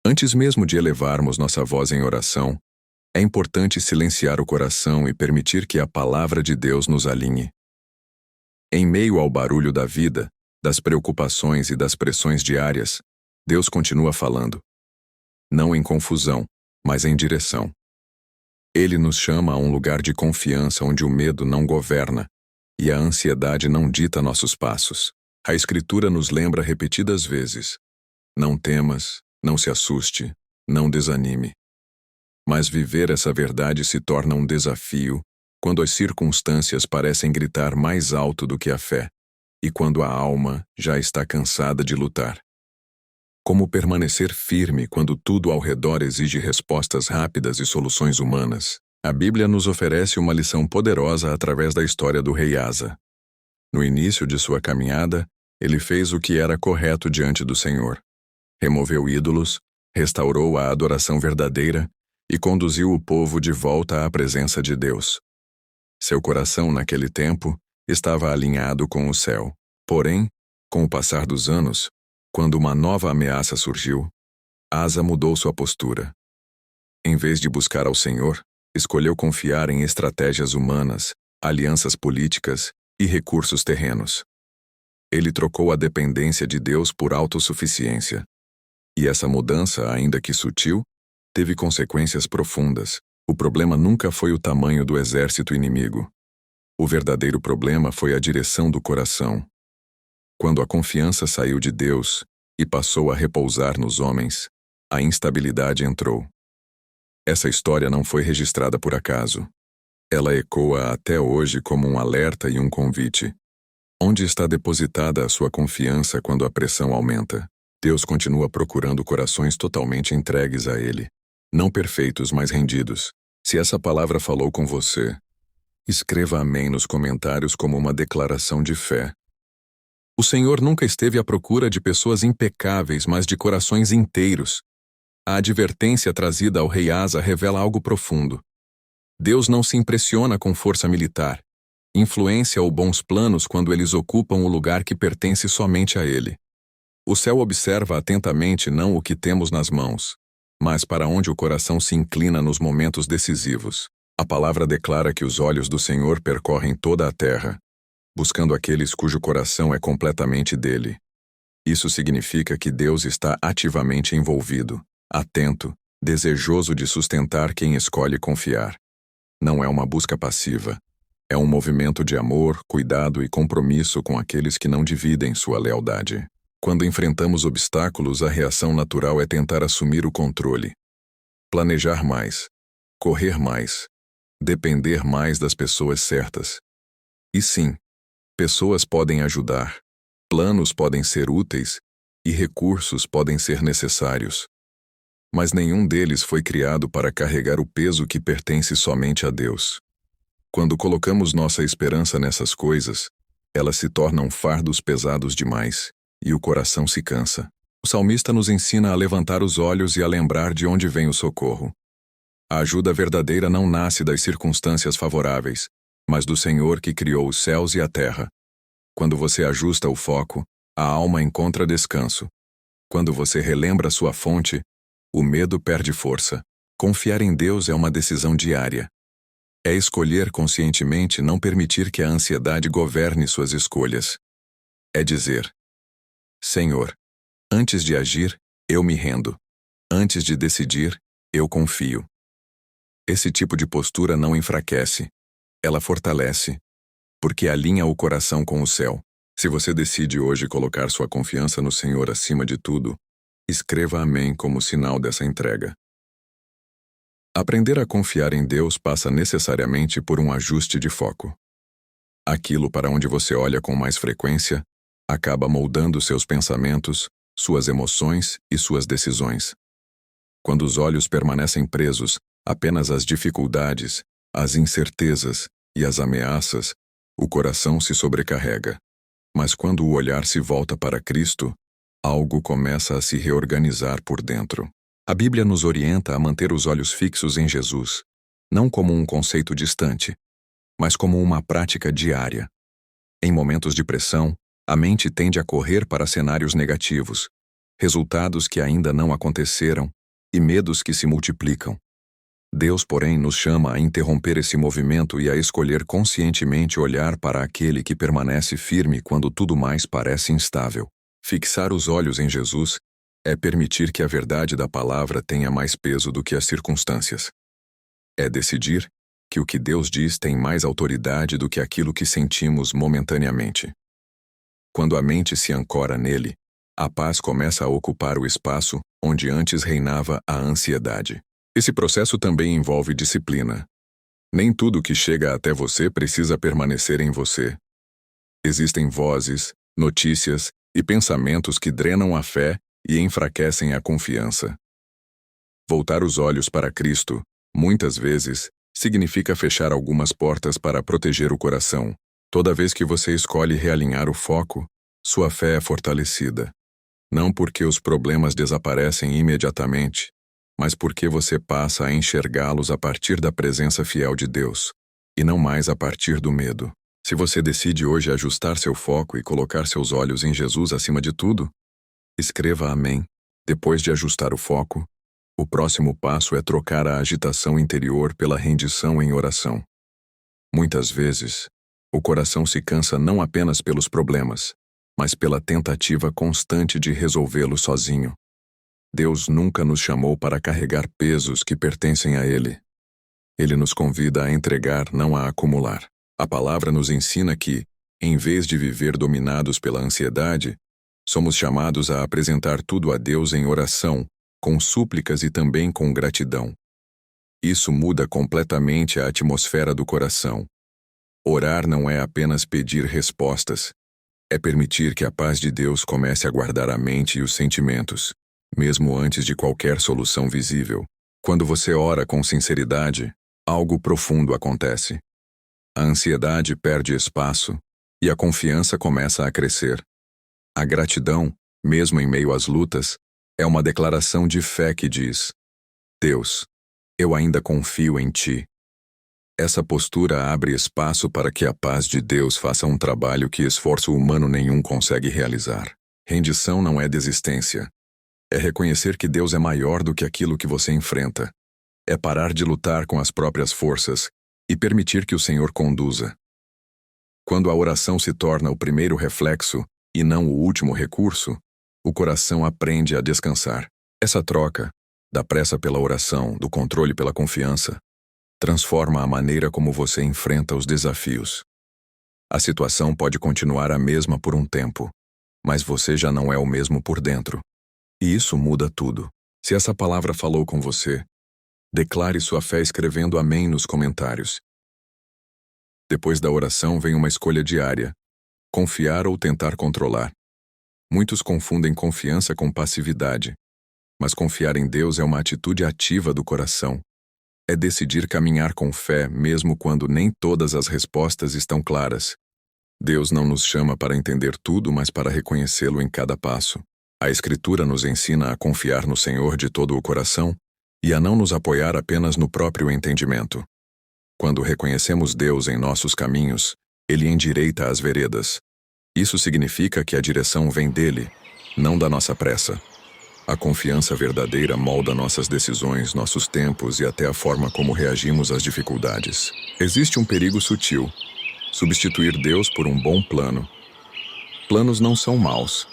Antes mesmo de elevarmos nossa voz em oração, é importante silenciar o coração e permitir que a palavra de Deus nos alinhe. Em meio ao barulho da vida, das preocupações e das pressões diárias, Deus continua falando. Não em confusão, mas em direção. Ele nos chama a um lugar de confiança onde o medo não governa e a ansiedade não dita nossos passos. A Escritura nos lembra repetidas vezes: não temas, não se assuste, não desanime. Mas viver essa verdade se torna um desafio quando as circunstâncias parecem gritar mais alto do que a fé e quando a alma já está cansada de lutar. Como permanecer firme quando tudo ao redor exige respostas rápidas e soluções humanas? A Bíblia nos oferece uma lição poderosa através da história do rei Asa. No início de sua caminhada, ele fez o que era correto diante do Senhor. Removeu ídolos, restaurou a adoração verdadeira e conduziu o povo de volta à presença de Deus. Seu coração, naquele tempo, estava alinhado com o céu. Porém, com o passar dos anos, quando uma nova ameaça surgiu, Asa mudou sua postura. Em vez de buscar ao Senhor, escolheu confiar em estratégias humanas, alianças políticas e recursos terrenos. Ele trocou a dependência de Deus por autossuficiência. E essa mudança, ainda que sutil, teve consequências profundas. O problema nunca foi o tamanho do exército inimigo. O verdadeiro problema foi a direção do coração. Quando a confiança saiu de Deus e passou a repousar nos homens, a instabilidade entrou. Essa história não foi registrada por acaso. Ela ecoa até hoje como um alerta e um convite. Onde está depositada a sua confiança quando a pressão aumenta? Deus continua procurando corações totalmente entregues a Ele. Não perfeitos, mas rendidos. Se essa palavra falou com você, escreva amém nos comentários como uma declaração de fé. O Senhor nunca esteve à procura de pessoas impecáveis, mas de corações inteiros. A advertência trazida ao rei Asa revela algo profundo. Deus não se impressiona com força militar, influência ou bons planos quando eles ocupam o lugar que pertence somente a Ele. O céu observa atentamente não o que temos nas mãos, mas para onde o coração se inclina nos momentos decisivos. A palavra declara que os olhos do Senhor percorrem toda a terra, buscando aqueles cujo coração é completamente dele. Isso significa que Deus está ativamente envolvido, atento, desejoso de sustentar quem escolhe confiar. Não é uma busca passiva. É um movimento de amor, cuidado e compromisso com aqueles que não dividem sua lealdade. Quando enfrentamos obstáculos, a reação natural é tentar assumir o controle. Planejar mais. Correr mais. Depender mais das pessoas certas. E sim, pessoas podem ajudar, planos podem ser úteis e recursos podem ser necessários. Mas nenhum deles foi criado para carregar o peso que pertence somente a Deus. Quando colocamos nossa esperança nessas coisas, elas se tornam fardos pesados demais, e o coração se cansa. O salmista nos ensina a levantar os olhos e a lembrar de onde vem o socorro. A ajuda verdadeira não nasce das circunstâncias favoráveis, mas do Senhor que criou os céus e a terra. Quando você ajusta o foco, a alma encontra descanso. Quando você relembra sua fonte, o medo perde força. Confiar em Deus é uma decisão diária. É escolher conscientemente não permitir que a ansiedade governe suas escolhas. É dizer: Senhor, antes de agir, eu me rendo. Antes de decidir, eu confio. Esse tipo de postura não enfraquece. Ela fortalece, porque alinha o coração com o céu. Se você decide hoje colocar sua confiança no Senhor acima de tudo, escreva amém como sinal dessa entrega. Aprender a confiar em Deus passa necessariamente por um ajuste de foco. Aquilo para onde você olha com mais frequência acaba moldando seus pensamentos, suas emoções e suas decisões. Quando os olhos permanecem presos apenas às dificuldades, às incertezas e às ameaças, o coração se sobrecarrega. Mas quando o olhar se volta para Cristo, algo começa a se reorganizar por dentro. A Bíblia nos orienta a manter os olhos fixos em Jesus, não como um conceito distante, mas como uma prática diária. Em momentos de pressão, a mente tende a correr para cenários negativos, resultados que ainda não aconteceram e medos que se multiplicam. Deus, porém, nos chama a interromper esse movimento e a escolher conscientemente olhar para aquele que permanece firme quando tudo mais parece instável. Fixar os olhos em Jesus é permitir que a verdade da palavra tenha mais peso do que as circunstâncias. É decidir que o que Deus diz tem mais autoridade do que aquilo que sentimos momentaneamente. Quando a mente se ancora nele, a paz começa a ocupar o espaço onde antes reinava a ansiedade. Esse processo também envolve disciplina. Nem tudo que chega até você precisa permanecer em você. Existem vozes, notícias e pensamentos que drenam a fé e enfraquecem a confiança. Voltar os olhos para Cristo, muitas vezes, significa fechar algumas portas para proteger o coração. Toda vez que você escolhe realinhar o foco, sua fé é fortalecida. Não porque os problemas desaparecem imediatamente, mas porque você passa a enxergá-los a partir da presença fiel de Deus, e não mais a partir do medo. Se você decide hoje ajustar seu foco e colocar seus olhos em Jesus acima de tudo, escreva amém. Depois de ajustar o foco, o próximo passo é trocar a agitação interior pela rendição em oração. Muitas vezes, o coração se cansa não apenas pelos problemas, mas pela tentativa constante de resolvê-los sozinho. Deus nunca nos chamou para carregar pesos que pertencem a Ele. Ele nos convida a entregar, não a acumular. A palavra nos ensina que, em vez de viver dominados pela ansiedade, somos chamados a apresentar tudo a Deus em oração, com súplicas e também com gratidão. Isso muda completamente a atmosfera do coração. Orar não é apenas pedir respostas, é permitir que a paz de Deus comece a guardar a mente e os sentimentos, mesmo antes de qualquer solução visível. Quando você ora com sinceridade, algo profundo acontece. A ansiedade perde espaço e a confiança começa a crescer. A gratidão, mesmo em meio às lutas, é uma declaração de fé que diz: Deus, eu ainda confio em Ti. Essa postura abre espaço para que a paz de Deus faça um trabalho que esforço humano nenhum consegue realizar. Rendição não é desistência. É reconhecer que Deus é maior do que aquilo que você enfrenta. É parar de lutar com as próprias forças e permitir que o Senhor conduza. Quando a oração se torna o primeiro reflexo e não o último recurso, o coração aprende a descansar. Essa troca, da pressa pela oração, do controle pela confiança, transforma a maneira como você enfrenta os desafios. A situação pode continuar a mesma por um tempo, mas você já não é o mesmo por dentro. E isso muda tudo. Se essa palavra falou com você, declare sua fé escrevendo amém nos comentários. Depois da oração vem uma escolha diária: confiar ou tentar controlar. Muitos confundem confiança com passividade, mas confiar em Deus é uma atitude ativa do coração. É decidir caminhar com fé mesmo quando nem todas as respostas estão claras. Deus não nos chama para entender tudo, mas para reconhecê-lo em cada passo. A Escritura nos ensina a confiar no Senhor de todo o coração e a não nos apoiar apenas no próprio entendimento. Quando reconhecemos Deus em nossos caminhos, Ele endireita as veredas. Isso significa que a direção vem dele, não da nossa pressa. A confiança verdadeira molda nossas decisões, nossos tempos e até a forma como reagimos às dificuldades. Existe um perigo sutil: substituir Deus por um bom plano. Planos não são maus,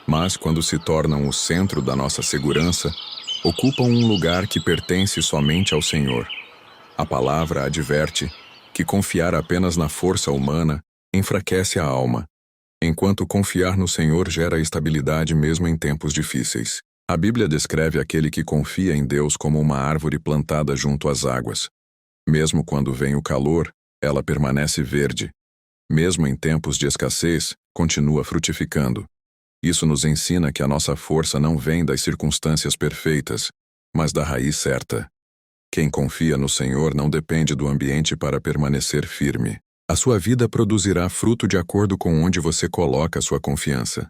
mas quando se tornam o centro da nossa segurança, ocupam um lugar que pertence somente ao Senhor. A palavra adverte que confiar apenas na força humana enfraquece a alma, enquanto confiar no Senhor gera estabilidade mesmo em tempos difíceis. A Bíblia descreve aquele que confia em Deus como uma árvore plantada junto às águas. Mesmo quando vem o calor, ela permanece verde. Mesmo em tempos de escassez, continua frutificando. Isso nos ensina que a nossa força não vem das circunstâncias perfeitas, mas da raiz certa. Quem confia no Senhor não depende do ambiente para permanecer firme. A sua vida produzirá fruto de acordo com onde você coloca sua confiança.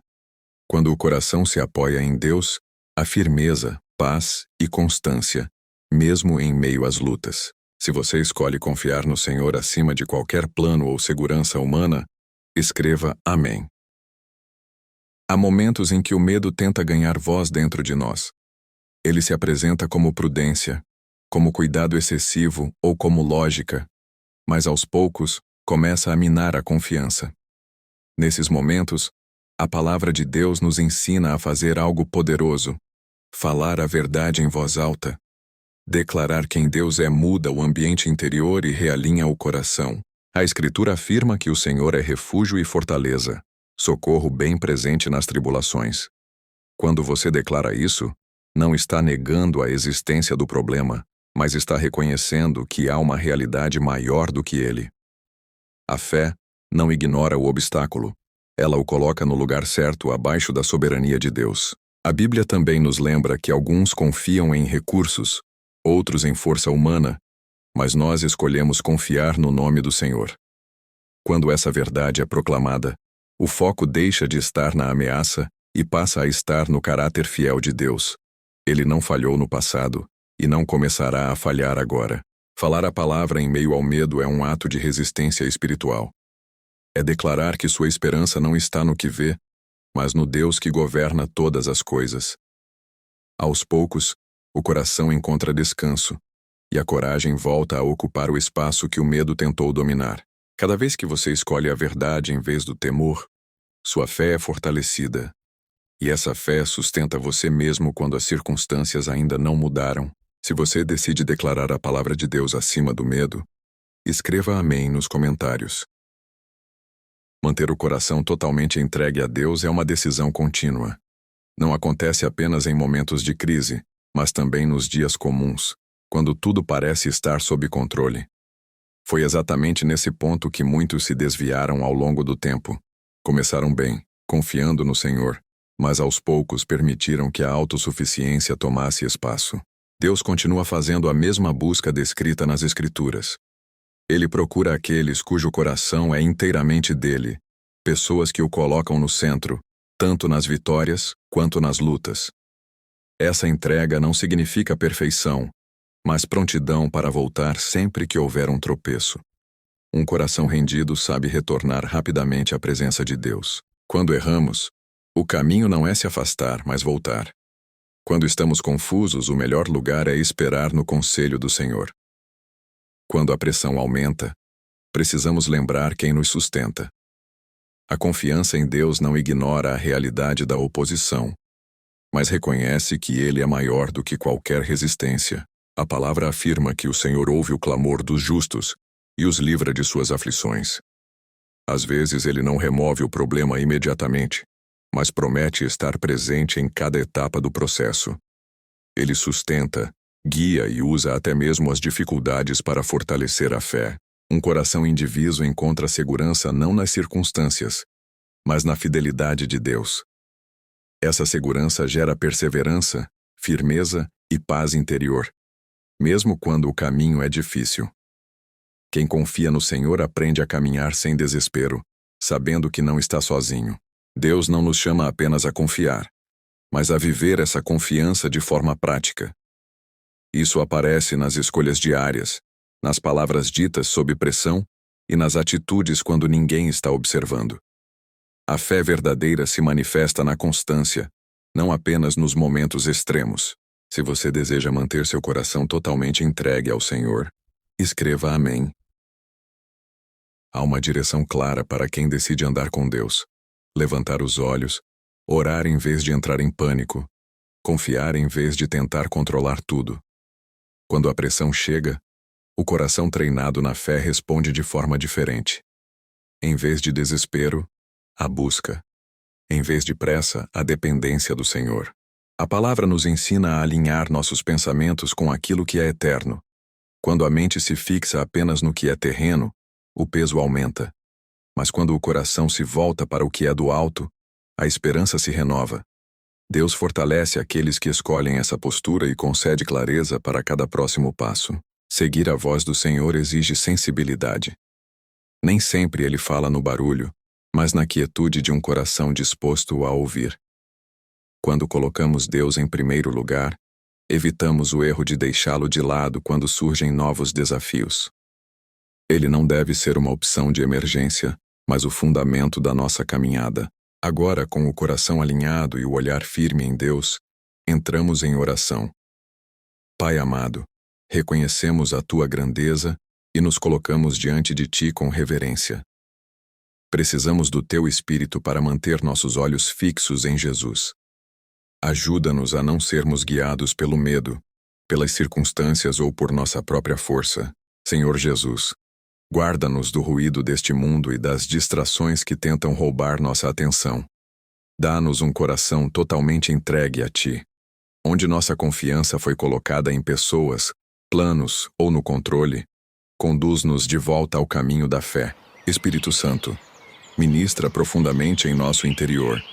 Quando o coração se apoia em Deus, há firmeza, paz e constância, mesmo em meio às lutas. Se você escolhe confiar no Senhor acima de qualquer plano ou segurança humana, escreva amém. Há momentos em que o medo tenta ganhar voz dentro de nós. Ele se apresenta como prudência, como cuidado excessivo ou como lógica, mas aos poucos começa a minar a confiança. Nesses momentos, a palavra de Deus nos ensina a fazer algo poderoso: falar a verdade em voz alta. Declarar quem Deus é muda o ambiente interior e realinha o coração. A Escritura afirma que o Senhor é refúgio e fortaleza, socorro bem presente nas tribulações. Quando você declara isso, não está negando a existência do problema, mas está reconhecendo que há uma realidade maior do que ele. A fé não ignora o obstáculo. Ela o coloca no lugar certo abaixo da soberania de Deus. A Bíblia também nos lembra que alguns confiam em recursos, outros em força humana, mas nós escolhemos confiar no nome do Senhor. Quando essa verdade é proclamada, o foco deixa de estar na ameaça e passa a estar no caráter fiel de Deus. Ele não falhou no passado e não começará a falhar agora. Falar a palavra em meio ao medo é um ato de resistência espiritual. É declarar que sua esperança não está no que vê, mas no Deus que governa todas as coisas. Aos poucos, o coração encontra descanso, e a coragem volta a ocupar o espaço que o medo tentou dominar. Cada vez que você escolhe a verdade em vez do temor, sua fé é fortalecida. E essa fé sustenta você mesmo quando as circunstâncias ainda não mudaram. Se você decide declarar a palavra de Deus acima do medo, escreva amém nos comentários. Manter o coração totalmente entregue a Deus é uma decisão contínua. Não acontece apenas em momentos de crise, mas também nos dias comuns, quando tudo parece estar sob controle. Foi exatamente nesse ponto que muitos se desviaram ao longo do tempo. Começaram bem, confiando no Senhor, mas aos poucos permitiram que a autossuficiência tomasse espaço. Deus continua fazendo a mesma busca descrita nas Escrituras. Ele procura aqueles cujo coração é inteiramente dele, pessoas que o colocam no centro, tanto nas vitórias quanto nas lutas. Essa entrega não significa perfeição, mas prontidão para voltar sempre que houver um tropeço. Um coração rendido sabe retornar rapidamente à presença de Deus. Quando erramos, o caminho não é se afastar, mas voltar. Quando estamos confusos, o melhor lugar é esperar no conselho do Senhor. Quando a pressão aumenta, precisamos lembrar quem nos sustenta. A confiança em Deus não ignora a realidade da oposição, mas reconhece que Ele é maior do que qualquer resistência. A palavra afirma que o Senhor ouve o clamor dos justos e os livra de suas aflições. Às vezes Ele não remove o problema imediatamente, mas promete estar presente em cada etapa do processo. Ele sustenta, guia e usa até mesmo as dificuldades para fortalecer a fé. Um coração indiviso encontra segurança não nas circunstâncias, mas na fidelidade de Deus. Essa segurança gera perseverança, firmeza e paz interior, mesmo quando o caminho é difícil. Quem confia no Senhor aprende a caminhar sem desespero, sabendo que não está sozinho. Deus não nos chama apenas a confiar, mas a viver essa confiança de forma prática. Isso aparece nas escolhas diárias, nas palavras ditas sob pressão e nas atitudes quando ninguém está observando. A fé verdadeira se manifesta na constância, não apenas nos momentos extremos. Se você deseja manter seu coração totalmente entregue ao Senhor, escreva amém. Há uma direção clara para quem decide andar com Deus. Levantar os olhos, orar em vez de entrar em pânico, confiar em vez de tentar controlar tudo. Quando a pressão chega, o coração treinado na fé responde de forma diferente. Em vez de desespero, a busca. Em vez de pressa, a dependência do Senhor. A palavra nos ensina a alinhar nossos pensamentos com aquilo que é eterno. Quando a mente se fixa apenas no que é terreno, o peso aumenta. Mas quando o coração se volta para o que é do alto, a esperança se renova. Deus fortalece aqueles que escolhem essa postura e concede clareza para cada próximo passo. Seguir a voz do Senhor exige sensibilidade. Nem sempre Ele fala no barulho, mas na quietude de um coração disposto a ouvir. Quando colocamos Deus em primeiro lugar, evitamos o erro de deixá-lo de lado quando surgem novos desafios. Ele não deve ser uma opção de emergência, mas o fundamento da nossa caminhada. Agora, com o coração alinhado e o olhar firme em Deus, entramos em oração. Pai amado, reconhecemos a tua grandeza e nos colocamos diante de ti com reverência. Precisamos do teu Espírito para manter nossos olhos fixos em Jesus. Ajuda-nos a não sermos guiados pelo medo, pelas circunstâncias ou por nossa própria força. Senhor Jesus, guarda-nos do ruído deste mundo e das distrações que tentam roubar nossa atenção. Dá-nos um coração totalmente entregue a ti, onde nossa confiança foi colocada em pessoas, planos ou no controle. Conduz-nos de volta ao caminho da fé. Espírito Santo, ministra profundamente em nosso interior.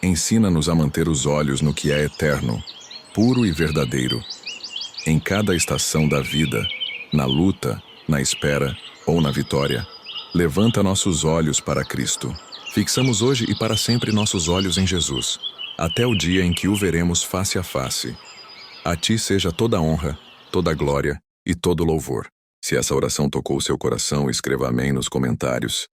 Ensina-nos a manter os olhos no que é eterno, puro e verdadeiro. Em cada estação da vida, na luta, na espera ou na vitória, levanta nossos olhos para Cristo. Fixamos hoje e para sempre nossos olhos em Jesus, até o dia em que o veremos face a face. A ti seja toda a honra, toda a glória e todo o louvor. Se essa oração tocou seu coração, escreva amém nos comentários.